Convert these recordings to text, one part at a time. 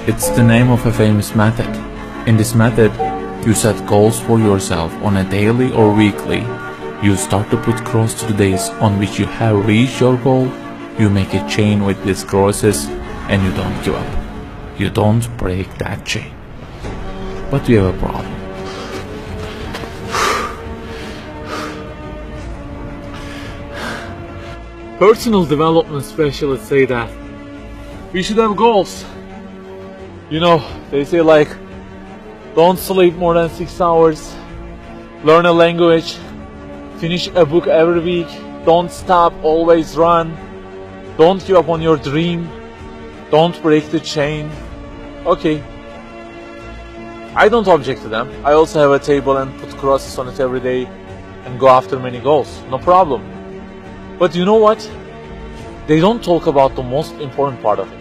It's the name of a famous method. In this method, you set goals for yourself on a daily or weekly. You start to put cross to the days on which you have reached your goal. You make a chain with these crosses and you don't give up. You don't break that chain. But we have a problem. Personal development specialists say that we should have goals. You know, they say like, don't sleep more than 6 hours, learn a language, finish a book every week, don't stop, always run, don't give up on your dream, don't break the chain. Okay, I don't object to them. I also have a table and put crosses on it every day and go after many goals, no problem. But you know what? They don't talk about the most important part of it.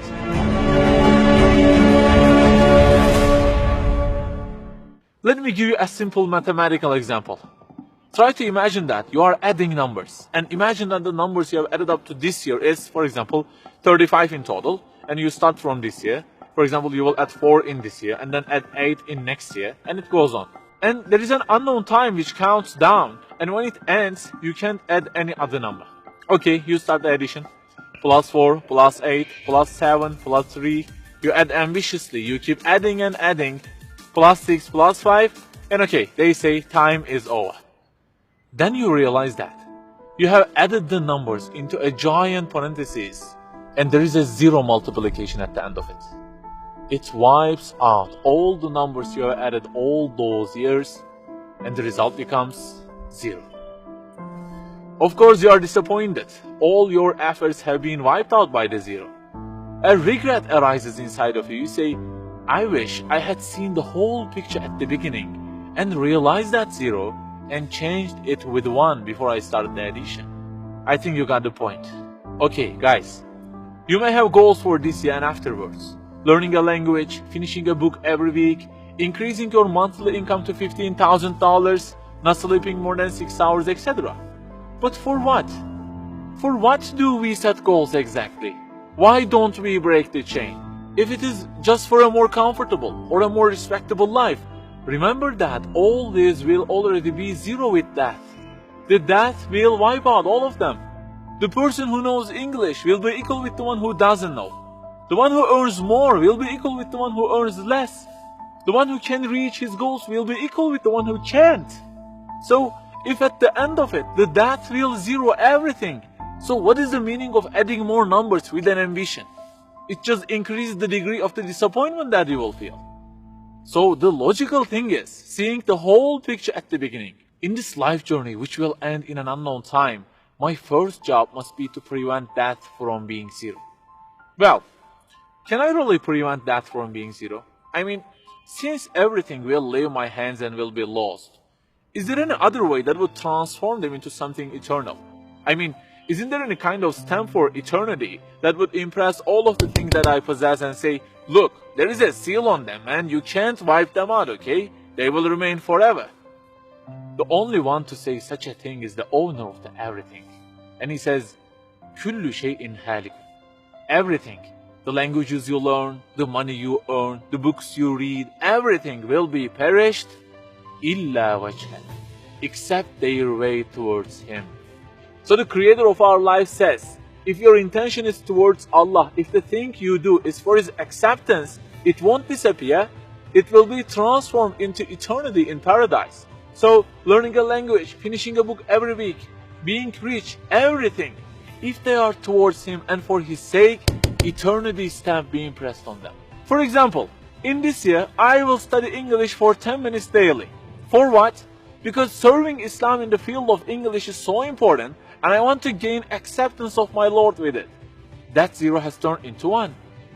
Let me give you a simple mathematical example. Try to imagine that you are adding numbers, and imagine that the numbers you have added up to this year is, for example, 35 in total, and you start from this year. For example, you will add 4 in this year, and then add 8 in next year, and it goes on. And there is an unknown time which counts down, and when it ends, you can't add any other number. Okay, you start the addition. Plus 4, plus 8, plus 7, plus 3. You add ambitiously, you keep adding and adding. Plus 6, plus 5, and okay, they say time is over. Then you realize that you have added the numbers into a giant parenthesis, and there is a zero multiplication at the end of it. It wipes out all the numbers you have added all those years, and the result becomes 0. Of course, you are disappointed. All your efforts have been wiped out by the 0. A regret arises inside of you. You say, I wish I had seen the whole picture at the beginning and realized that 0 and changed it with 1 before I started the addition. I think you got the point. Okay, guys, you may have goals for this year and afterwards. Learning a language, finishing a book every week, increasing your monthly income to $15,000, not sleeping more than 6 hours, etc. But for what? For what do we set goals exactly? Why don't we break the chain? If it is just for a more comfortable or a more respectable life, remember that all this will already be 0 with death. The death will wipe out all of them. The person who knows English will be equal with the one who doesn't know. The one who earns more will be equal with the one who earns less. The one who can reach his goals will be equal with the one who can't. So, if at the end of it, the death will 0 everything, so what is the meaning of adding more numbers with an ambition? It just increases the degree of the disappointment that you will feel. So the logical thing is seeing the whole picture at the beginning. In this life journey, which will end in an unknown time, my first job must be to prevent death from being 0. Well, can I really prevent death from being 0? I mean, since everything will leave my hands and will be lost, is there any other way that would transform them into something eternal? I mean, isn't there any kind of stamp for eternity that would impress all of the things that I possess and say, look, there is a seal on them and you can't wipe them out, okay? They will remain forever. The only one to say such a thing is the owner of the everything. And he says, Kullu shay'in halik. Everything, the languages you learn, the money you earn, the books you read, everything will be perished, illa wajhan, except their way towards Him. So the creator of our life says, if your intention is towards Allah, if the thing you do is for His acceptance, it won't disappear, it will be transformed into eternity in paradise. So learning a language, finishing a book every week, being rich, everything, if they are towards Him and for His sake, eternity stamp being pressed on them. For example, in this year, I will study English for 10 minutes daily. For what? Because serving Islam in the field of English is so important, and I want to gain acceptance of my Lord with it. That 0 has turned into 1.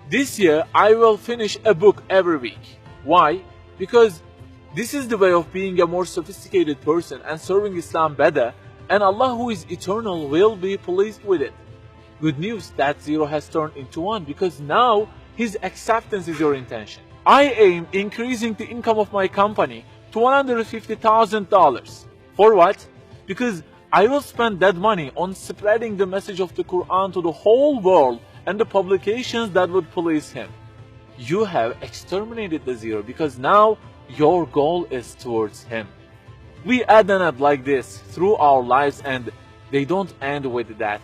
This year, I will finish a book every week. Why? Because this is the way of being a more sophisticated person and serving Islam better, and Allah who is eternal will be pleased with it. Good news, that 0 has turned into 1 because now His acceptance is your intention. I aim increasing the income of my company to $150,000. For what? Because I will spend that money on spreading the message of the Quran to the whole world and the publications that would please Him. you have exterminated the zero, because now your goal is towards him. We add and add like this through our lives, and they don't end with death.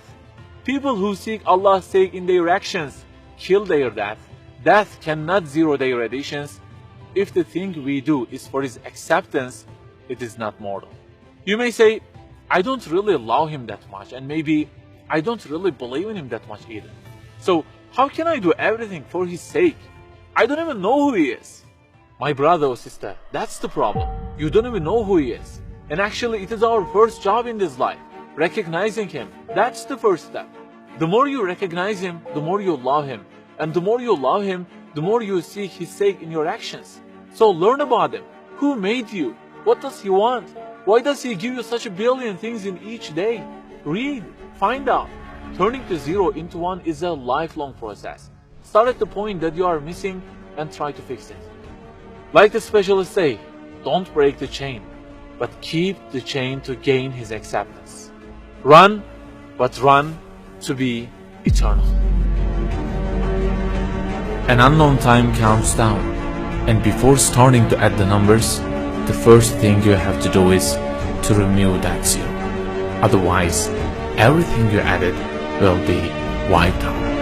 People who seek Allah's sake in their actions kill their death. Death cannot zero their additions. If the thing we do is for his acceptance, it is not mortal. You may say, I don't really love him that much, and maybe I don't really believe in him that much either. So how can I do everything for his sake? I don't even know who he is. My brother or sister, that's the problem. You don't even know who he is. And actually it is our first job in this life. Recognizing him, that's the first step. The more you recognize him, the more you love him. And the more you love him, the more you seek his sake in your actions. So learn about him. Who made you? What does he want? Why does he give you such a billion things in each day? Read, find out. Turning the zero into one is a lifelong process. Start at the point that you are missing and try to fix it. Like the specialists say, don't break the chain, but keep the chain to gain his acceptance. Run, but run to be eternal. An unknown time counts down, and before starting to add the numbers, the first thing you have to do is to remove that zero. Otherwise, everything you added will be wiped out.